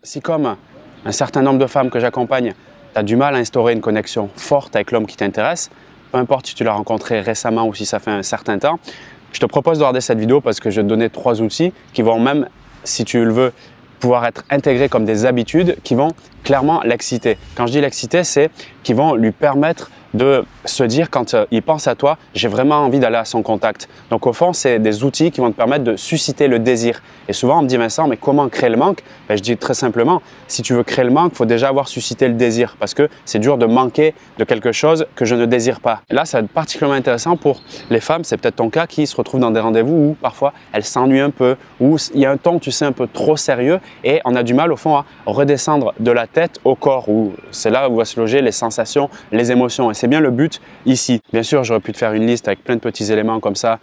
Si comme un certain nombre de femmes que j'accompagne, tu as du mal à instaurer une connexion forte avec l'homme qui t'intéresse, peu importe si tu l'as rencontré récemment ou si ça fait un certain temps, je te propose de regarder cette vidéo parce que je vais te donner 3 outils qui vont même, si tu le veux, pouvoir être intégrés comme des habitudes qui vont clairement l'exciter. Quand je dis l'exciter, c'est qui vont lui permettre de se dire quand il pense à toi, j'ai vraiment envie d'aller à son contact. Donc au fond, c'est des outils qui vont te permettre de susciter le désir. Et souvent on me dit Vincent, mais comment créer le manque? Ben, je dis très simplement, si tu veux créer le manque, il faut déjà avoir suscité le désir parce que c'est dur de manquer de quelque chose que je ne désire pas. Et là, ça va être particulièrement intéressant pour les femmes, c'est peut-être ton cas, qui se retrouvent dans des rendez-vous où parfois elles s'ennuient un peu, où il y a un ton, tu sais, un peu trop sérieux et on a du mal au fond à redescendre de la tête au corps où c'est là où vont se loger les sensations, les émotions. Et c'est bien le but ici. Bien sûr, j'aurais pu te faire une liste avec plein de petits éléments comme ça.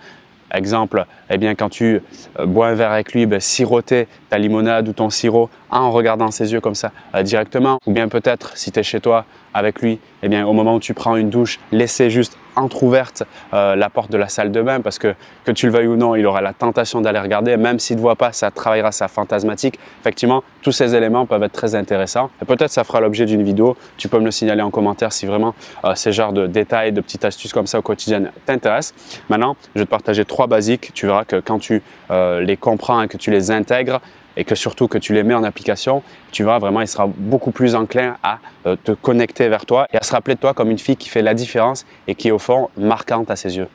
Exemple, eh bien, quand tu bois un verre avec lui, siroter ta limonade ou ton sirop en regardant ses yeux comme ça directement. Ou bien peut-être, si tu es chez toi avec lui, eh bien, au moment où tu prends une douche, laisser juste entrouverte la porte de la salle de bain parce que tu le veuilles ou non, il aura la tentation d'aller regarder. Même s'il ne te voit pas, ça travaillera sa fantasmatique. Effectivement, tous ces éléments peuvent être très intéressants. Et peut-être ça fera l'objet d'une vidéo. Tu peux me le signaler en commentaire si vraiment ces genres de détails, de petites astuces comme ça au quotidien t'intéressent. Maintenant, je vais te partager 3 basiques. Tu verras que quand tu les comprends et que tu les intègres, et que surtout que tu les mets en application, tu verras vraiment, il sera beaucoup plus enclin à te connecter vers toi et à se rappeler de toi comme une fille qui fait la différence et qui est au fond marquante à ses yeux.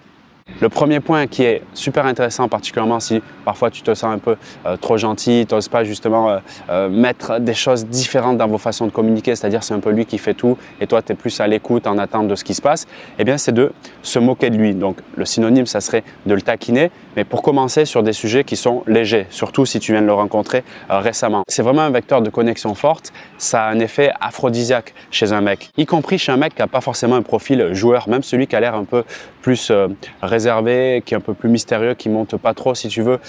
Le premier point qui est super intéressant, particulièrement si parfois tu te sens un peu trop gentil, tu n'oses pas justement mettre des choses différentes dans vos façons de communiquer, c'est-à-dire c'est un peu lui qui fait tout et toi tu es plus à l'écoute en attente de ce qui se passe, eh bien c'est de se moquer de lui. Donc le synonyme, ça serait de le taquiner, mais pour commencer sur des sujets qui sont légers, surtout si tu viens de le rencontrer récemment. C'est vraiment un vecteur de connexion forte, ça a un effet aphrodisiaque chez un mec, y compris chez un mec qui n'a pas forcément un profil joueur, même celui qui a l'air un peu plus réservé, qui est un peu plus mystérieux, qui monte pas trop, si tu veux,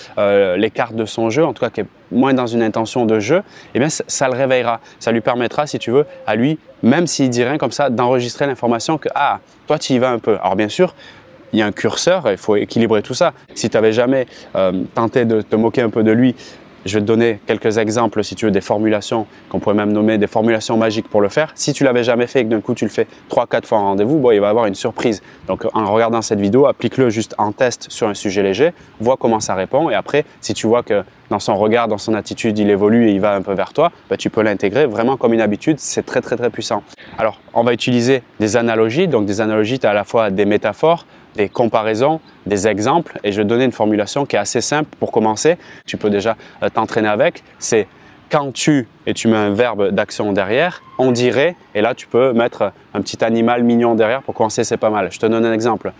les cartes de son jeu, en tout cas qui est moins dans une intention de jeu, eh bien ça le réveillera. Ça lui permettra, si tu veux, à lui, même s'il dit rien comme ça, d'enregistrer l'information que « Ah, toi tu y vas un peu ». Alors bien sûr, il y a un curseur, il faut équilibrer tout ça. Si tu n'avais jamais tenté de te moquer un peu de lui, je vais te donner quelques exemples, si tu veux, des formulations qu'on pourrait même nommer des formulations magiques pour le faire. Si tu l'avais jamais fait et que d'un coup tu le fais 3-4 fois en rendez-vous, bon, il va y avoir une surprise. Donc en regardant cette vidéo, applique-le juste en test sur un sujet léger, vois comment ça répond et après, si tu vois que dans son regard, dans son attitude, il évolue et il va un peu vers toi, tu peux l'intégrer vraiment comme une habitude, c'est très puissant. Alors, on va utiliser des analogies, donc des analogies, tu as à la fois des métaphores, des comparaisons, des exemples et je vais te donner une formulation qui est assez simple pour commencer. Tu peux déjà t'entraîner avec. C'est quand tu, et tu mets un verbe d'action derrière, on dirait, et là tu peux mettre un petit animal mignon derrière pour commencer, c'est pas mal. Je te donne un exemple.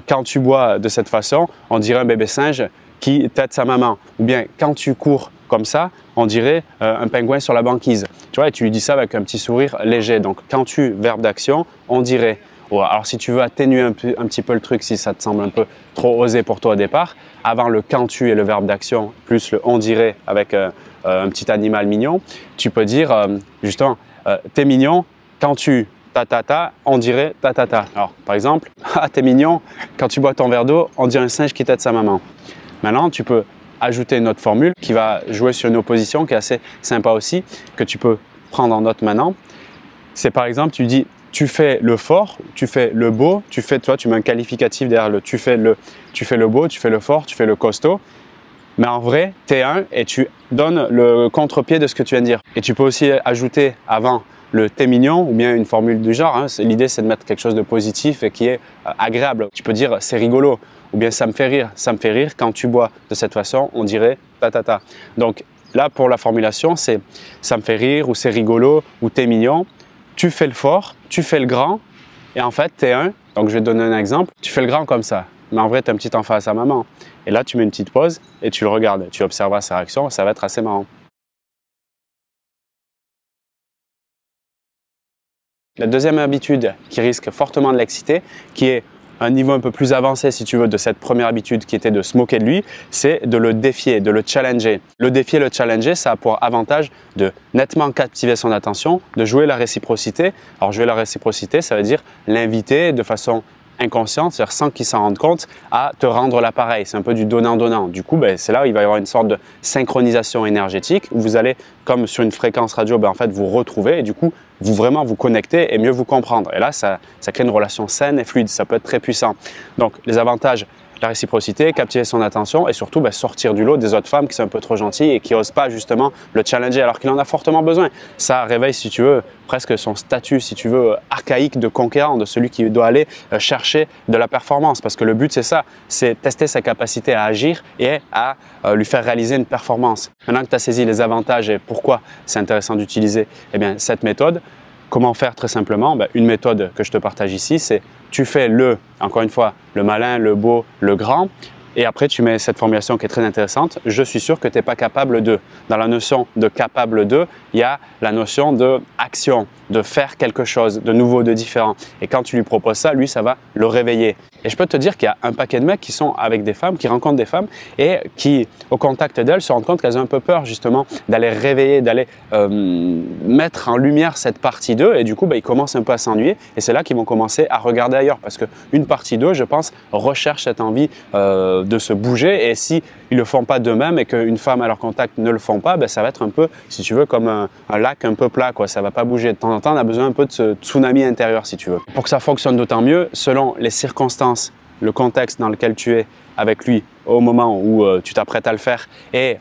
Quand tu bois de cette façon, on dirait un bébé singe qui tète sa maman. Ou bien quand tu cours comme ça, on dirait un pingouin sur la banquise. Tu vois, et tu lui dis ça avec un petit sourire léger. Donc quand tu, verbe d'action, on dirait. Alors si tu veux atténuer un petit peu le truc, si ça te semble un peu trop osé pour toi au départ, avant le quand tu et le verbe d'action, plus le on dirait avec un petit animal mignon, tu peux dire justement, t'es mignon, quand tu ta, on dirait ta. Alors par exemple, ah t'es mignon, quand tu bois ton verre d'eau, on dirait un singe qui tète sa maman. Maintenant, tu peux ajouter une autre formule qui va jouer sur une opposition qui est assez sympa aussi, que tu peux prendre en note maintenant. C'est par exemple, tu dis tu fais le fort, tu fais le beau, tu mets un qualificatif derrière le tu fais le beau, tu fais le fort, tu fais le costaud. Mais en vrai, t'es un et tu donnes le contre-pied de ce que tu viens de dire. Et tu peux aussi ajouter avant le t'es mignon ou bien une formule du genre. L'idée, c'est de mettre quelque chose de positif et qui est agréable. Tu peux dire c'est rigolo ou bien ça me fait rire. Ça me fait rire quand tu bois de cette façon, on dirait ta. Donc là, pour la formulation, c'est ça me fait rire ou c'est rigolo ou t'es mignon. Tu fais le fort, tu fais le grand et en fait, t'es un. Donc, je vais te donner un exemple. Tu fais le grand comme ça, mais en vrai, tu as un petit enfant à sa maman. Et là, tu mets une petite pause et tu le regardes. Tu observeras sa réaction, ça va être assez marrant. La deuxième habitude qui risque fortement de l'exciter, qui est un niveau un peu plus avancé, si tu veux, de cette première habitude qui était de se moquer de lui, c'est de le défier, de le challenger. Le défier, le challenger, ça a pour avantage de nettement captiver son attention, de jouer la réciprocité. Alors, jouer la réciprocité, ça veut dire l'inviter de façon inconsciente, c'est-à-dire sans qu'il s'en rende compte, à te rendre l'appareil. C'est un peu du donnant-donnant. Du coup, c'est là où il va y avoir une sorte de synchronisation énergétique où vous allez comme sur une fréquence radio, en fait, vous retrouvez et du coup, vous vraiment vous connectez et mieux vous comprendre. Et là, ça crée une relation saine et fluide. Ça peut être très puissant. Donc, les avantages, la réciprocité, captiver son attention et surtout sortir du lot des autres femmes qui sont un peu trop gentilles et qui n'osent pas justement le challenger alors qu'il en a fortement besoin. Ça réveille, si tu veux, presque son statut, si tu veux, archaïque de conquérant, de celui qui doit aller chercher de la performance. Parce que le but, c'est ça, c'est tester sa capacité à agir et à lui faire réaliser une performance. Maintenant que tu as saisi les avantages et pourquoi c'est intéressant d'utiliser cette méthode, comment faire très simplement? Une méthode que je te partage ici, c'est tu fais encore une fois, le malin, le beau, le grand. Et après, tu mets cette formulation qui est très intéressante. Je suis sûr que tu n'es pas capable de. Dans la notion de capable de, il y a la notion d'action, de faire quelque chose de nouveau, de différent. Et quand tu lui proposes ça, lui, ça va le réveiller. Et je peux te dire qu'il y a un paquet de mecs qui sont avec des femmes, qui rencontrent des femmes et qui, au contact d'elles, se rendent compte qu'elles ont un peu peur justement d'aller réveiller, d'aller mettre en lumière cette partie d'eux. Et du coup, ils commencent un peu à s'ennuyer. Et c'est là qu'ils vont commencer à regarder ailleurs. Parce qu'une partie d'eux, je pense, recherche cette envie de se bouger. Et si ils ne le font pas d'eux-mêmes et qu'une femme à leur contact ne le font pas, ça va être un peu, si tu veux, comme un lac un peu plat, quoi. Ça ne va pas bouger. De temps en temps, on a besoin un peu de ce tsunami intérieur, si tu veux. Pour que ça fonctionne d'autant mieux, selon les circonstances, le contexte dans lequel tu es avec lui au moment où tu t'apprêtes à le faire et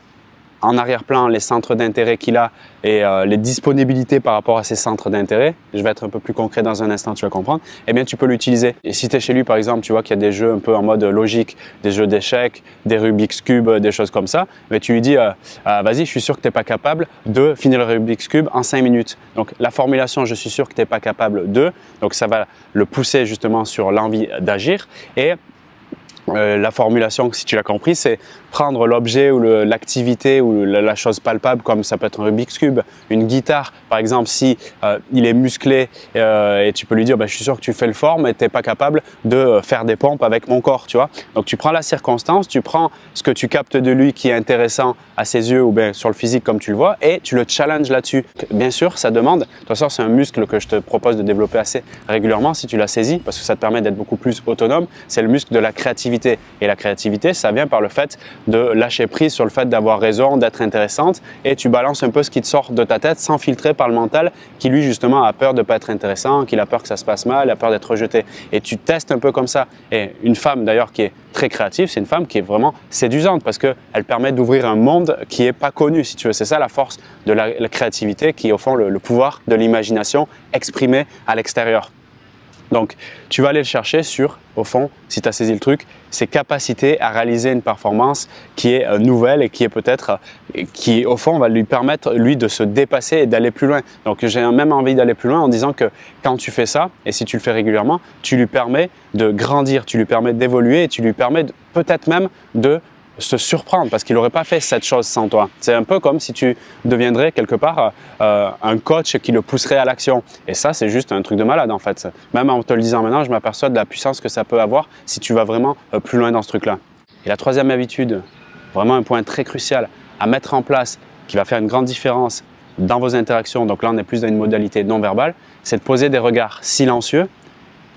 en arrière-plan les centres d'intérêt qu'il a et les disponibilités par rapport à ces centres d'intérêt, je vais être un peu plus concret dans un instant, tu vas comprendre, tu peux l'utiliser. Et si tu es chez lui par exemple, tu vois qu'il y a des jeux un peu en mode logique, des jeux d'échecs, des Rubik's Cube, des choses comme ça, tu lui dis vas-y, je suis sûr que tu n'es pas capable de finir le Rubik's Cube en 5 minutes. Donc la formulation, je suis sûr que tu n'es pas capable de, donc ça va le pousser justement sur l'envie d'agir et la formulation, si tu l'as compris, c'est prendre l'objet ou l'activité ou la chose palpable, comme ça peut être un Rubik's Cube, une guitare, par exemple, si il est musclé et tu peux lui dire je suis sûr que tu fais le fort, mais tu n'es pas capable de faire des pompes avec mon corps, tu vois. Donc tu prends la circonstance, tu prends ce que tu captes de lui qui est intéressant à ses yeux ou bien sur le physique comme tu le vois et tu le challenges là-dessus. Bien sûr, ça demande, de toute façon c'est un muscle que je te propose de développer assez régulièrement si tu l'as saisi parce que ça te permet d'être beaucoup plus autonome, c'est le muscle de la créativité. Et la créativité, ça vient par le fait de lâcher prise sur le fait d'avoir raison, d'être intéressante et tu balances un peu ce qui te sort de ta tête sans filtrer par le mental qui lui justement a peur de ne pas être intéressant, qu'il a peur que ça se passe mal, a peur d'être rejeté. Et tu testes un peu comme ça. Et une femme d'ailleurs qui est très créative, c'est une femme qui est vraiment séduisante parce qu'elle permet d'ouvrir un monde qui n'est pas connu, si tu veux. C'est ça la force de la créativité qui est au fond le pouvoir de l'imagination exprimée à l'extérieur. Donc, tu vas aller le chercher sur, au fond, si tu as saisi le truc, ses capacités à réaliser une performance qui est nouvelle et qui est peut-être, qui au fond va lui permettre, lui, de se dépasser et d'aller plus loin. Donc, j'ai même envie d'aller plus loin en disant que quand tu fais ça, et si tu le fais régulièrement, tu lui permets de grandir, tu lui permets d'évoluer et tu lui permets peut-être même de se surprendre parce qu'il n'aurait pas fait cette chose sans toi. C'est un peu comme si tu deviendrais quelque part un coach qui le pousserait à l'action. Et ça, c'est juste un truc de malade en fait. Même en te le disant maintenant, je m'aperçois de la puissance que ça peut avoir si tu vas vraiment plus loin dans ce truc-là. Et la troisième habitude, vraiment un point très crucial à mettre en place qui va faire une grande différence dans vos interactions, donc là on est plus dans une modalité non verbale, c'est de poser des regards silencieux.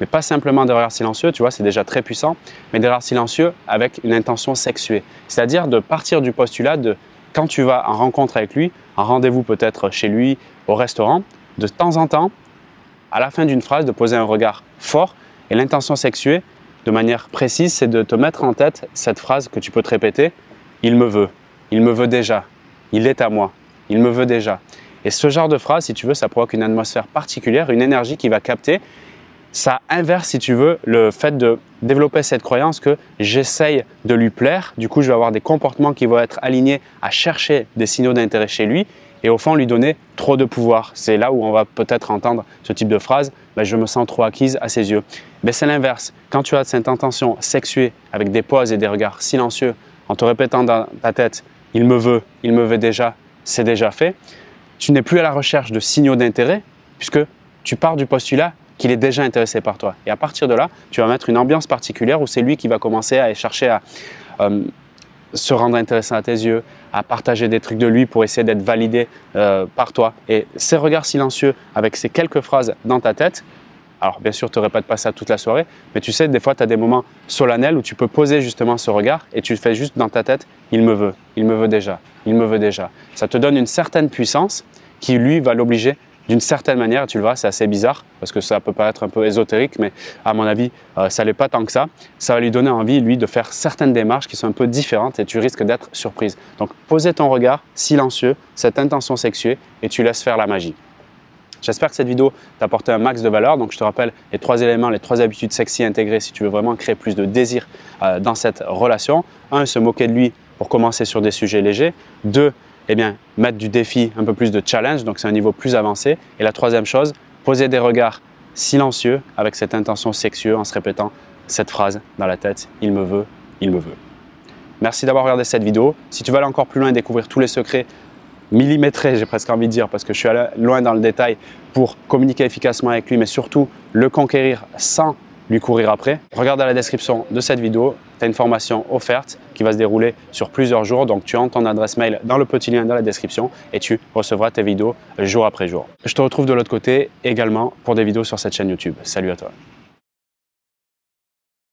Mais pas simplement des regards silencieux, tu vois, c'est déjà très puissant, mais des regards silencieux avec une intention sexuée. C'est-à-dire de partir du postulat de quand tu vas en rencontre avec lui, en rendez-vous peut-être chez lui, au restaurant, de temps en temps, à la fin d'une phrase, de poser un regard fort. Et l'intention sexuée, de manière précise, c'est de te mettre en tête cette phrase que tu peux te répéter. Il me veut déjà, il est à moi, il me veut déjà. Et ce genre de phrase, si tu veux, ça provoque une atmosphère particulière, une énergie qui va capter. Ça inverse, si tu veux, le fait de développer cette croyance que j'essaye de lui plaire. Du coup, je vais avoir des comportements qui vont être alignés à chercher des signaux d'intérêt chez lui et au fond, lui donner trop de pouvoir. C'est là où on va peut-être entendre ce type de phrase « je me sens trop acquise à ses yeux ». Mais c'est l'inverse. Quand tu as cette intention sexuée avec des pauses et des regards silencieux en te répétant dans ta tête « il me veut déjà, c'est déjà fait », tu n'es plus à la recherche de signaux d'intérêt puisque tu pars du postulat qu'il est déjà intéressé par toi. Et à partir de là, tu vas mettre une ambiance particulière où c'est lui qui va commencer à chercher à se rendre intéressant à tes yeux, à partager des trucs de lui pour essayer d'être validé par toi. Et ces regards silencieux avec ces quelques phrases dans ta tête, alors bien sûr, tu ne répètes pas ça toute la soirée, mais tu sais, des fois, tu as des moments solennels où tu peux poser justement ce regard et tu fais juste dans ta tête, il me veut déjà, il me veut déjà. Ça te donne une certaine puissance qui, lui, va l'obliger d'une certaine manière. Tu le vois, c'est assez bizarre parce que ça peut paraître un peu ésotérique, mais à mon avis, ça l'est pas tant que ça. Ça va lui donner envie, lui, de faire certaines démarches qui sont un peu différentes et tu risques d'être surprise. Donc, posez ton regard silencieux, cette intention sexuée et tu laisses faire la magie. J'espère que cette vidéo t'a apporté un max de valeur. Donc, je te rappelle les 3 éléments, les 3 habitudes sexy intégrées si tu veux vraiment créer plus de désir dans cette relation. 1, se moquer de lui pour commencer sur des sujets légers. 2, eh bien, mettre du défi, un peu plus de challenge, donc c'est un niveau plus avancé. Et la 3e chose, poser des regards silencieux avec cette intention sexueuse en se répétant cette phrase dans la tête, il me veut, il me veut. Merci d'avoir regardé cette vidéo. Si tu veux aller encore plus loin et découvrir tous les secrets millimétré, j'ai presque envie de dire, parce que je suis allé loin dans le détail pour communiquer efficacement avec lui, mais surtout le conquérir sans lui courir après. Regarde dans la description de cette vidéo, tu as une formation offerte qui va se dérouler sur plusieurs jours. Donc, tu entres ton adresse mail dans le petit lien dans la description et tu recevras tes vidéos jour après jour. Je te retrouve de l'autre côté également pour des vidéos sur cette chaîne YouTube. Salut à toi.